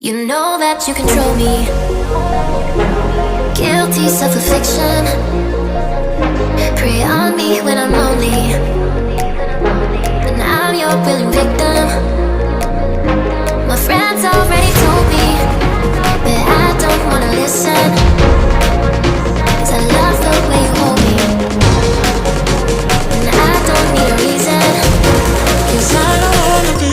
You know that you control me. Guilty self-affliction. Prey on me when I'm lonely, and I'm your willing victim. My friends already told me, but I don't wanna listen, 'cause I love the way you hold me, and I don't need a reason, 'cause I don't wanna be.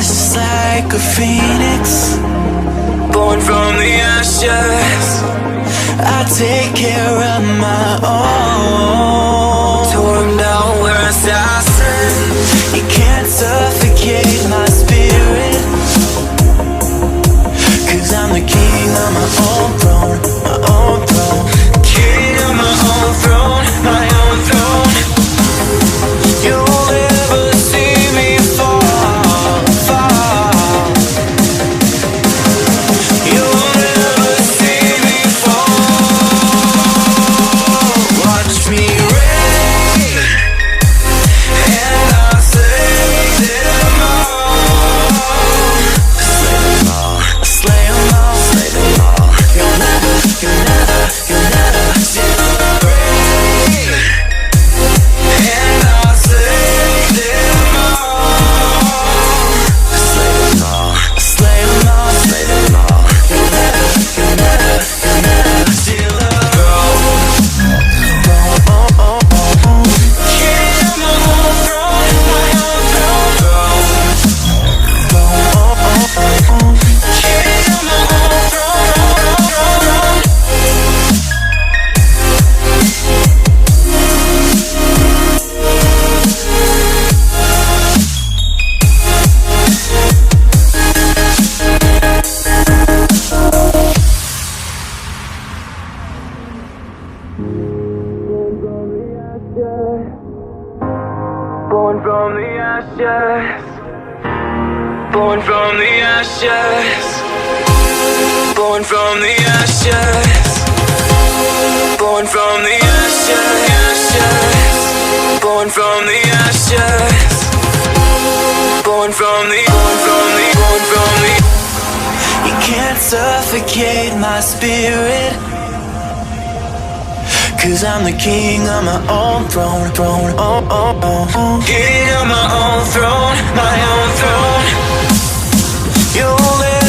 Just like a phoenix, born from the ashes. I take care of my own. Torn down, we're assassins. You can't suffocate my spirit, 'cause I'm the king of my own throne, my own throne. King of my own throne, my own throne. You'll never see me fall. Born from the ashes, born from the ashes, born from the ashes, born from the ashes, born from the ashes, born from the. You can't suffocate my spirit, 'cause I'm the king of my own throne, throne, oh, oh, oh. King of my own throne, my own throne. You'll